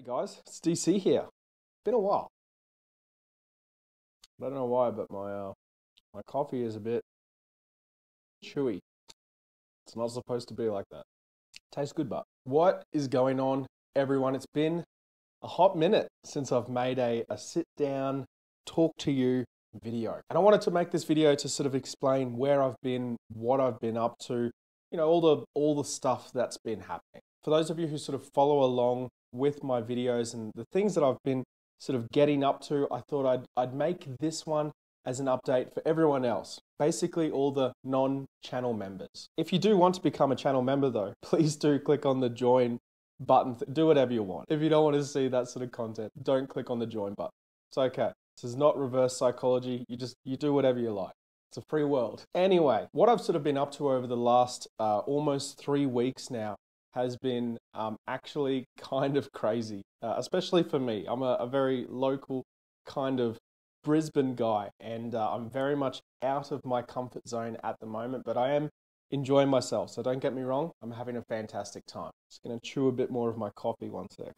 Guys, it's DC here. Been a while. I don't know why, but my coffee is a bit chewy. It's not supposed to be like that. Tastes good, but what is going on, everyone? It's been a hot minute since I've made a sit down, talk to you video. And I wanted to make this video to sort of explain where I've been, what I've been up to, you know, all the stuff that's been happening. For those of you who sort of follow along with my videos and the things that I've been sort of getting up to, I thought I'd make this one as an update for everyone else. Basically all the non-channel members. If you do want to become a channel member though, please do click on the join button. Do whatever you want. If you don't want to see that sort of content, don't click on the join button. It's okay. This is not reverse psychology. You do whatever you like. It's a free world. Anyway, what I've sort of been up to over the last almost 3 weeks now has been actually kind of crazy, especially for me. I'm a very local kind of Brisbane guy, and I'm very much out of my comfort zone at the moment, but I am enjoying myself. So don't get me wrong, I'm having a fantastic time. Just gonna chew a bit more of my coffee one sec.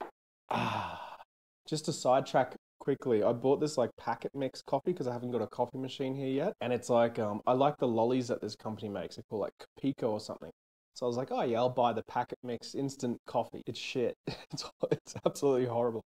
Just to sidetrack quickly, I bought this like packet mix coffee because I haven't got a coffee machine here yet. And it's like, I like the lollies that this company makes. They're called like Pico or something. So I was like, oh yeah, I'll buy the packet mix instant coffee. It's shit. It's absolutely horrible.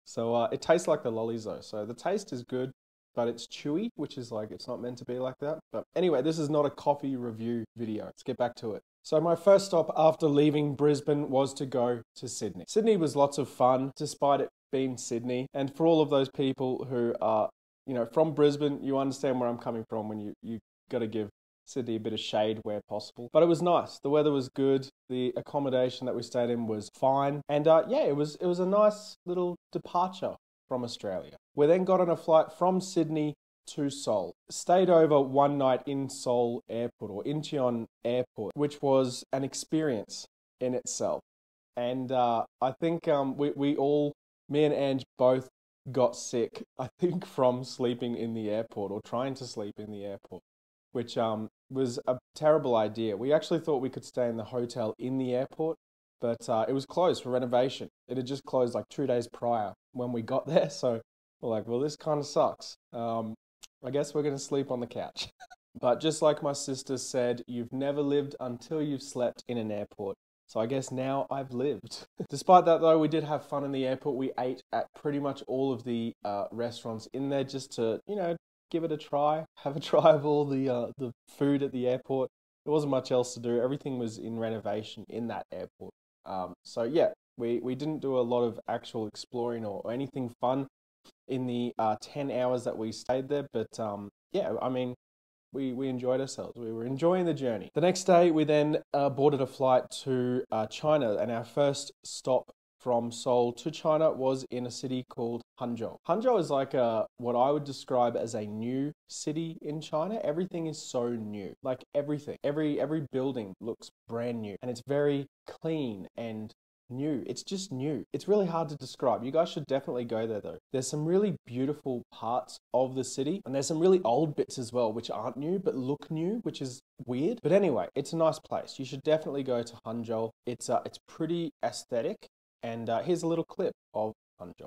So it tastes like the lollies though. So the taste is good, but it's chewy, which is like, it's not meant to be like that. But anyway, this is not a coffee review video. Let's get back to it. So my first stop after leaving Brisbane was to go to Sydney. Sydney was lots of fun, despite it being Sydney. And for all of those people who are, you know, from Brisbane, you understand where I'm coming from when you got to give Sydney a bit of shade where possible. But it was nice. The weather was good. The accommodation that we stayed in was fine. And yeah, it was a nice little departure from Australia. We then got on a flight from Sydney to Seoul. Stayed over one night in Seoul Airport, or Incheon Airport, which was an experience in itself. And I think we all, me and Ange both got sick, I think, from sleeping in the airport or trying to sleep in the airport, which was a terrible idea. We actually thought we could stay in the hotel in the airport, but it was closed for renovation. It had just closed like 2 days prior when we got there. So we're like, well, this kind of sucks. I guess we're going to sleep on the couch. But just like my sister said, you've never lived until you've slept in an airport. So I guess now I've lived. Despite that though, we did have fun in the airport. We ate at pretty much all of the restaurants in there just to, you know, give it a try, have a try of all the food at the airport. There wasn't much else to do. Everything was in renovation in that airport. So yeah, we didn't do a lot of actual exploring or anything fun in the 10 hours that we stayed there. But yeah, I mean, we enjoyed ourselves. We were enjoying the journey. The next day, we then boarded a flight to China, and our first stop from Seoul to China was in a city called Hangzhou. Hangzhou is like what I would describe as a new city in China. Everything is so new, like everything. Every building looks brand new, and it's very clean and new. It's just new. It's really hard to describe. You guys should definitely go there though. There's some really beautiful parts of the city, and there's some really old bits as well, which aren't new, but look new, which is weird. But anyway, it's a nice place. You should definitely go to Hangzhou. It's pretty aesthetic. And here's a little clip of Hangzhou.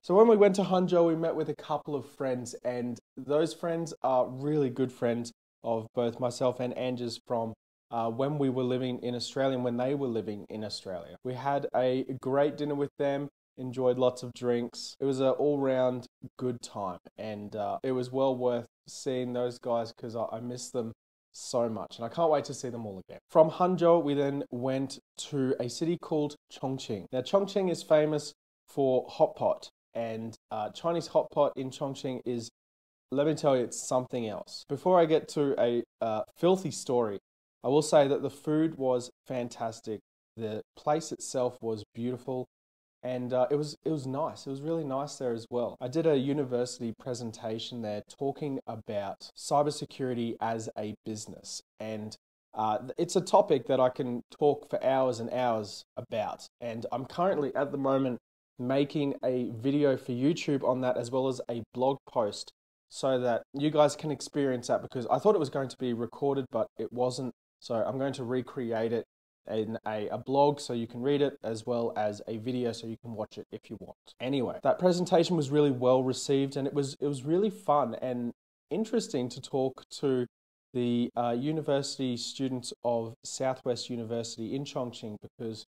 So when we went to Hangzhou, we met with a couple of friends, and those friends are really good friends of both myself and Ange's from when we were living in Australia and when they were living in Australia. We had a great dinner with them, enjoyed lots of drinks. It was an all-round good time, and it was well worth seeing those guys because I miss them so much, and I can't wait to see them all again. From Hangzhou, we then went to a city called Chongqing. Now, Chongqing is famous for hot pot. And Chinese hot pot in Chongqing is, let me tell you, it's something else. Before I get to a filthy story, I will say that the food was fantastic. The place itself was beautiful. And it was nice. It was really nice there as well. I did a university presentation there talking about cybersecurity as a business, and it's a topic that I can talk for hours and hours about. And I'm currently at the moment making a video for YouTube on that, as well as a blog post, so that you guys can experience that, because I thought it was going to be recorded, but it wasn't. So I'm going to recreate it in a blog so you can read it, as well as a video so you can watch it if you want. Anyway, that presentation was really well received, and it was really fun and interesting to talk to the university students of Southwest University in Chongqing, because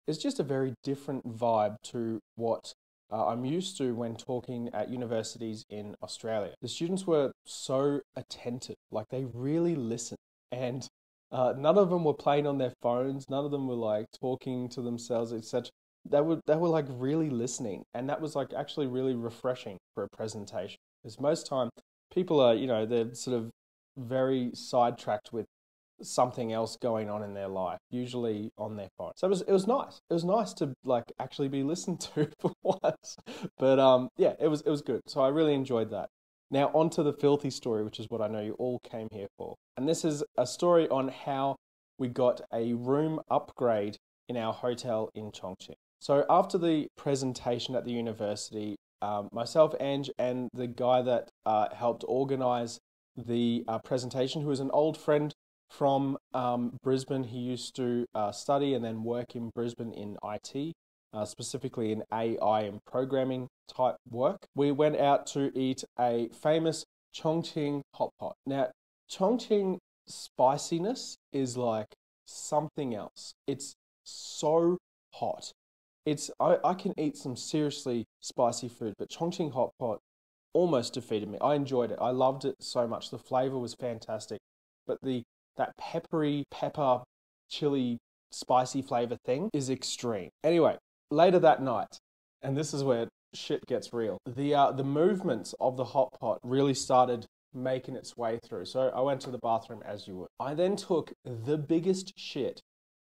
it's just a very different vibe to what I'm used to when talking at universities in Australia. The students were so attentive, like they really listened, and none of them were playing on their phones. None of them were like talking to themselves, etc. They were like really listening, and that was like actually really refreshing for a presentation. Because most time people are, they're sort of very sidetracked with something else going on in their life, usually on their phone. So it was nice. It was nice to like actually be listened to for once. But yeah, it was good. So I really enjoyed that. Now on to the filthy story, which is what I know you all came here for. And this is a story on how we got a room upgrade in our hotel in Chongqing. So after the presentation at the university, myself, Ange, and the guy that helped organize the presentation, who is an old friend from Brisbane. He used to study and then work in Brisbane in IT, specifically in AI and programming type work. We went out to eat a famous Chongqing hot pot. Now, Chongqing spiciness is like something else. It's so hot. I can eat some seriously spicy food, but Chongqing hot pot almost defeated me. I enjoyed it. I loved it so much. The flavor was fantastic, but that pepper, chili, spicy flavor thing is extreme. Anyway, later that night, and this is where shit gets real, the movements of the hot pot really started making its way through. So I went to the bathroom as you would. I then took the biggest shit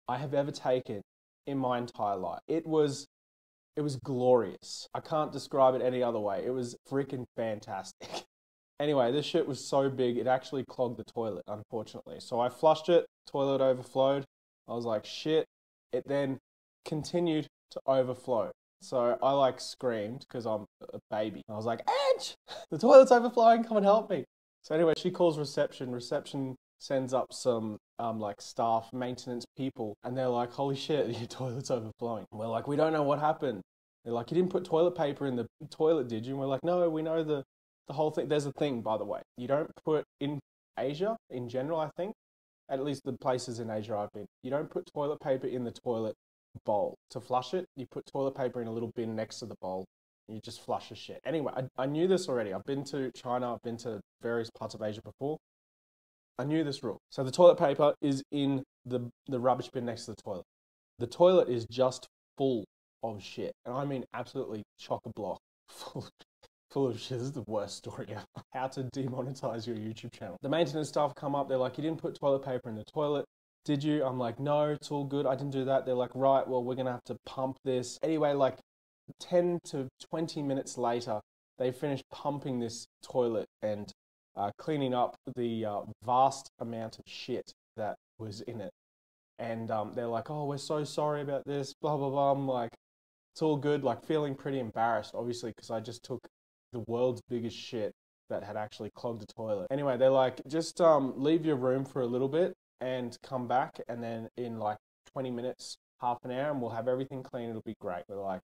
I have ever taken in my entire life. It was glorious. I can't describe it any other way. It was freaking fantastic. Anyway, this shit was so big, it actually clogged the toilet, unfortunately. So I flushed it, toilet overflowed. I was like, shit. It then continued to overflow. So I like screamed, because I'm a baby. I was like, Ange, the toilet's overflowing, come and help me. So anyway, she calls reception. Reception sends up some like staff, maintenance people, and they're like, holy shit, your toilet's overflowing. And we're like, we don't know what happened. They're like, you didn't put toilet paper in the toilet, did you? And we're like, no, we know the whole thing. There's a thing, by the way. You don't put, in Asia, in general, I think, at least the places in Asia I've been, you don't put toilet paper in the toilet bowl to flush it. You put toilet paper in a little bin next to the bowl. And you just flush the shit. Anyway, I knew this already. I've been to China. I've been to various parts of Asia before. I knew this rule. So the toilet paper is in the rubbish bin next to the toilet. The toilet is just full of shit. And I mean absolutely chock-a-block full of shit. This is the worst story ever. How to demonetize your YouTube channel. The maintenance staff come up. They're like, you didn't put toilet paper in the toilet, did you? I'm like, no, it's all good. I didn't do that. They're like, right, well, we're going to have to pump this. Anyway, like 10 to 20 minutes later, they finished pumping this toilet and cleaning up the vast amount of shit that was in it. And they're like, oh, we're so sorry about this, blah, blah, blah. I'm like, it's all good, like feeling pretty embarrassed, obviously, because I just took the world's biggest shit that had actually clogged the toilet. Anyway, they're like, just leave your room for a little bit and come back, and then in like 20 minutes, half an hour, and we'll have everything clean. It'll be great. We're like,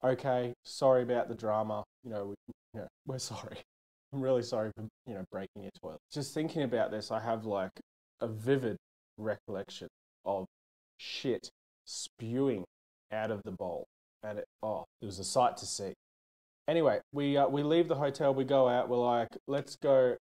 okay, sorry about the drama. We're sorry. I'm really sorry for, breaking your toilet. Just thinking about this, I have like a vivid recollection of shit spewing out of the bowl. And it was a sight to see. Anyway, we leave the hotel, we go out, we're like, let's go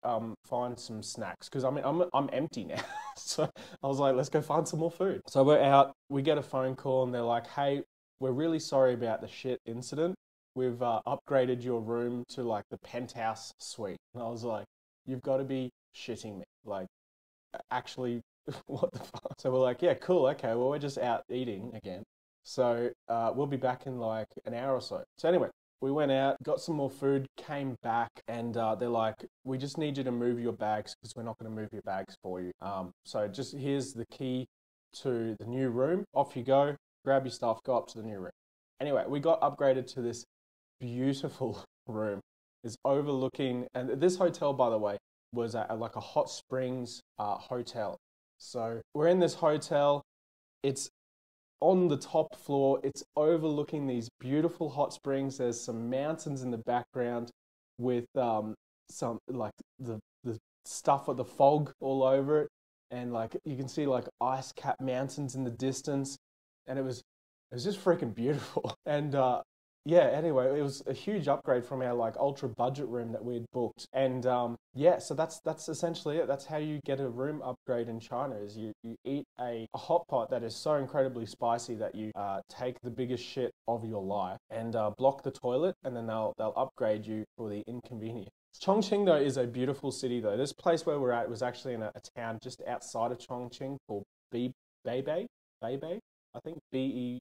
find some snacks. Because I mean, I'm empty now. So I was like, let's go find some more food. So we're out, we get a phone call, and they're like, hey, we're really sorry about the shit incident. We've upgraded your room to like the penthouse suite. And I was like, you've got to be shitting me. Like, actually, what the fuck? So we're like, yeah, cool, okay, well, we're just out eating again. So we'll be back in like an hour or so. So anyway, we went out, got some more food, came back, and they're like, we just need you to move your bags because we're not going to move your bags for you. So just here's the key to the new room. Off you go, grab your stuff, go up to the new room. Anyway, we got upgraded to this beautiful room. It's overlooking, and this hotel, by the way, was like a hot springs hotel. So we're in this hotel. It's on the top floor. It's overlooking these beautiful hot springs. There's some mountains in the background with some like the stuff with the fog all over it, and like you can see like ice-capped mountains in the distance, and it was just freaking beautiful. And yeah, anyway, it was a huge upgrade from our like ultra budget room that we had booked. And yeah, so that's essentially it. That's how you get a room upgrade in China, is you eat a hot pot that is so incredibly spicy that you take the biggest shit of your life and block the toilet, and then they'll upgrade you for the inconvenience. Chongqing, though, is a beautiful city, though. This place where we're at was actually in a town just outside of Chongqing called Beibei, I think, Beibei.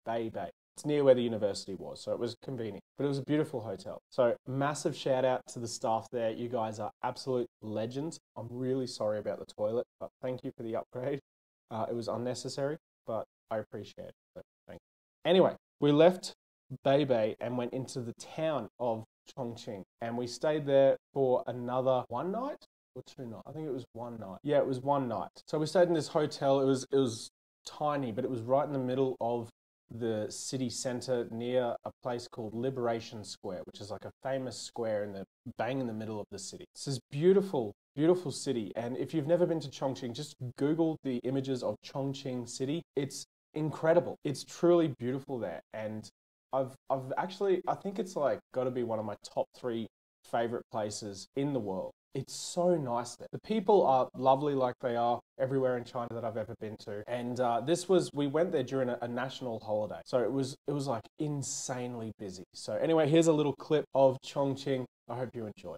Beibei. It's near where the university was, so it was convenient. But it was a beautiful hotel. So massive shout out to the staff there. You guys are absolute legends. I'm really sorry about the toilet, but thank you for the upgrade. It was unnecessary, but I appreciate it. So thank you. Anyway, we left Beibei and went into the town of Chongqing, and we stayed there for another one night or 2 nights. I think it was one night. Yeah, it was one night. So we stayed in this hotel. It was tiny, but it was right in the middle of the city center near a place called Liberation Square, which is like a famous square bang in the middle of the city. It's this beautiful, beautiful city. And if you've never been to Chongqing, just Google the images of Chongqing city. It's incredible. It's truly beautiful there. And I've actually, I think it's like got to be one of my top 3 favorite places in the world. It's so nice there. The people are lovely, like they are everywhere in China that I've ever been to. And we went there during a national holiday. So it was like insanely busy. So anyway, here's a little clip of Chongqing. I hope you enjoy.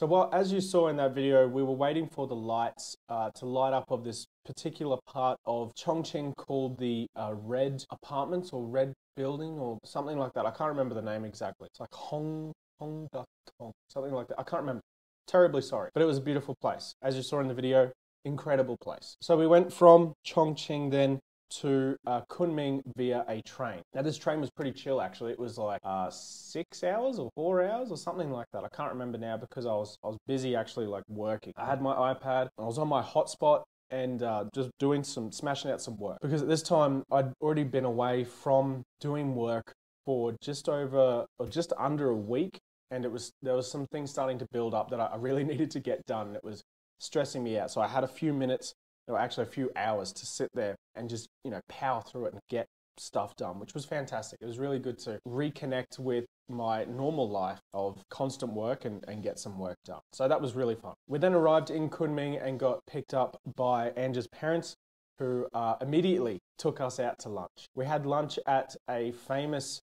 So as you saw in that video, we were waiting for the lights to light up of this particular part of Chongqing called the Red Apartments or Red Building or something like that. I can't remember the name exactly. It's like Hong Kong, something like that. I can't remember. Terribly sorry. But it was a beautiful place. As you saw in the video, incredible place. So we went from Chongqing then to Kunming via a train. Now this train was pretty chill actually. It was like 6 hours or 4 hours or something like that. I can't remember now because I was busy actually like working. I had my iPad, I was on my hotspot and just smashing out some work. Because at this time I'd already been away from doing work for just under a week, and there was some things starting to build up that I really needed to get done. It was stressing me out. So I had a few minutes, or actually a few hours to sit there and just, power through it and get stuff done, which was fantastic. It was really good to reconnect with my normal life of constant work and get some work done. So that was really fun. We then arrived in Kunming and got picked up by Anja's parents, who immediately took us out to lunch. We had lunch at a famous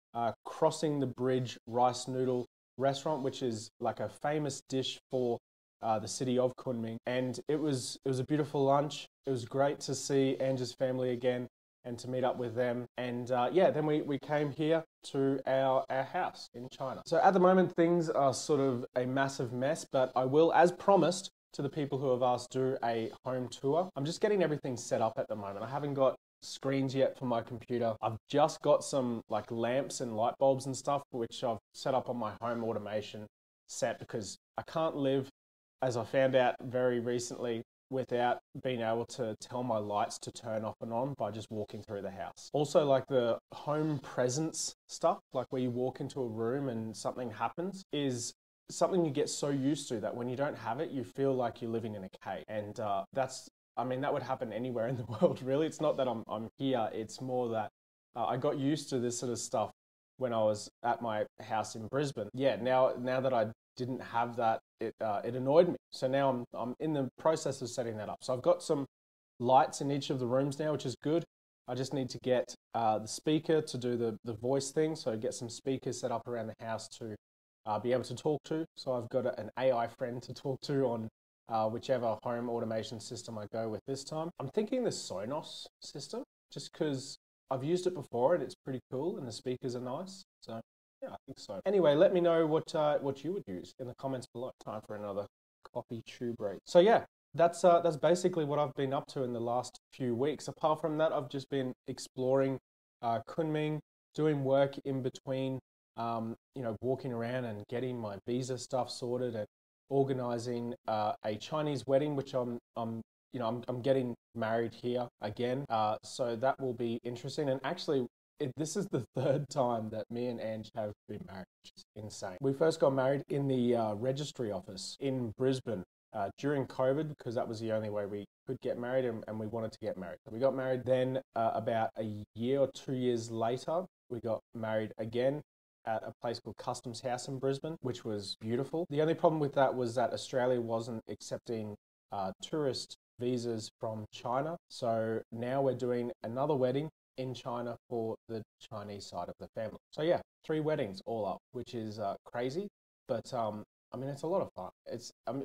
Crossing the Bridge rice noodle restaurant, which is like a famous dish for the city of Kunming, and it was a beautiful lunch. It was great to see Anja's family again and to meet up with them. And then we came here to our house in China. So at the moment things are sort of a massive mess, but I will, as promised to the people who have asked, do a home tour. I'm just getting everything set up at the moment. I haven't got screens yet for my computer. I've just got some like lamps and light bulbs and stuff, which I've set up on my home automation set, because I can't live, as I found out very recently, without being able to tell my lights to turn off and on by just walking through the house. Also, like the home presence stuff, like where you walk into a room and something happens, is something you get so used to that when you don't have it, you feel like you're living in a cave. And that would happen anywhere in the world, really. It's not that I'm here, it's more that I got used to this sort of stuff when I was at my house in Brisbane. Yeah, now that I didn't have that, it annoyed me. So now I'm in the process of setting that up. So I've got some lights in each of the rooms now, which is good. I just need to get the speaker to do the voice thing. So get some speakers set up around the house to be able to talk to. So I've got an AI friend to talk to on whichever home automation system I go with this time. I'm thinking the Sonos system, just because I've used it before and it's pretty cool and the speakers are nice. So yeah, I think so. Anyway, let me know what you would use in the comments below. Time for another coffee chew break. So yeah, that's basically what I've been up to in the last few weeks. Apart from that, I've just been exploring Kunming, doing work in between, walking around and getting my visa stuff sorted and organizing a Chinese wedding, which I'm getting married here again. So that will be interesting. And actually, this is the third time that me and Ange have been married, which is insane. We first got married in the registry office in Brisbane during COVID, because that was the only way we could get married, and we wanted to get married. So we got married then. About a year or 2 years later, we got married again at a place called Customs House in Brisbane, which was beautiful. The only problem with that was that Australia wasn't accepting tourist visas from China. So now we're doing another wedding in China for the Chinese side of the family. So yeah, 3 weddings all up, which is crazy, but it's a lot of fun.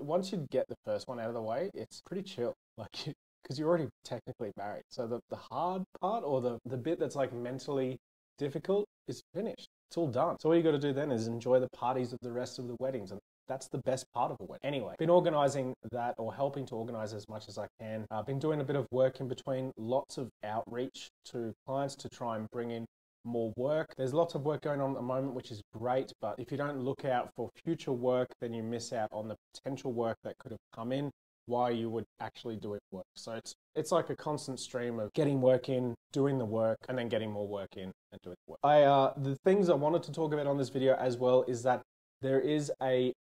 Once you get the first one out of the way, it's pretty chill, like, because you're already technically married. So the hard part, or the bit that's like mentally difficult, is finished. It's all done. So all you got to do then is enjoy the parties of the rest of the weddings, and that's the best part of a wedding. Anyway, been organizing that, or helping to organize as much as I can. I've been doing a bit of work in between, lots of outreach to clients to try and bring in more work. There's lots of work going on at the moment, which is great, but if you don't look out for future work, then you miss out on the potential work that could have come in while you were actually doing work. So it's like a constant stream of getting work in, doing the work, and then getting more work in and doing the work. The things I wanted to talk about on this video as well is that there is a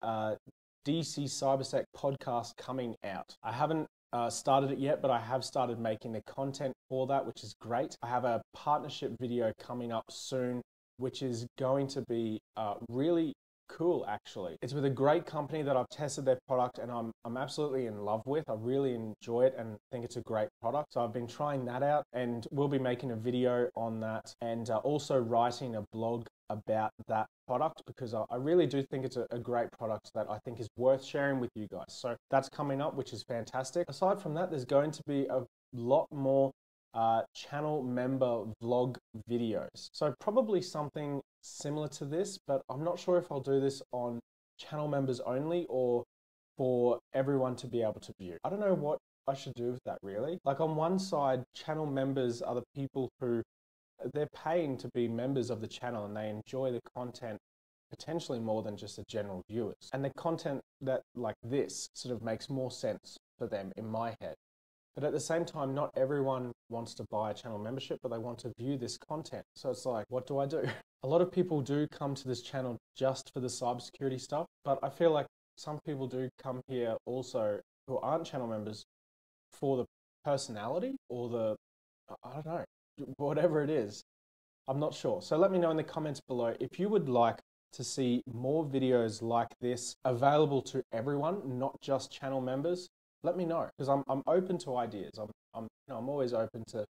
dccybersec podcast coming out. I haven't started it yet, but I have started making the content for that, which is great. I have a partnership video coming up soon, which is going to be really cool, actually. It's with a great company that I've tested their product and I'm absolutely in love with. I really enjoy it and think it's a great product. So I've been trying that out, and we'll be making a video on that, and also writing a blog about that product, because I really do think it's a great product that I think is worth sharing with you guys. So that's coming up, which is fantastic. Aside from that, there's going to be a lot more channel member vlog videos. So probably something similar to this, but I'm not sure if I'll do this on channel members only or for everyone to be able to view. I don't know what I should do with that, really. Like, on one side, channel members are the people who they're paying to be members of the channel, and they enjoy the content potentially more than just the general viewers. And the content that like this sort of makes more sense for them in my head. But at the same time, not everyone wants to buy a channel membership, but they want to view this content. So it's like, what do I do? A lot of people do come to this channel just for the cybersecurity stuff, but I feel like some people do come here also who aren't channel members for the personality or the, I don't know, whatever it is. I'm not sure. So let me know in the comments below if you would like to see more videos like this available to everyone, not just channel members. Let me know, because I'm open to ideas. I'm always open to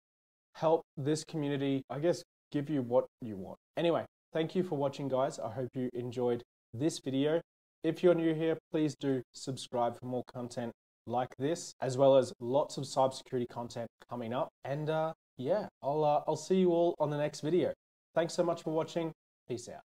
help this community, I guess, give you what you want. Anyway, thank you for watching, guys. I hope you enjoyed this video. If you're new here, please do subscribe for more content like this, as well as lots of cybersecurity content coming up. And yeah, I'll see you all on the next video. Thanks so much for watching. Peace out.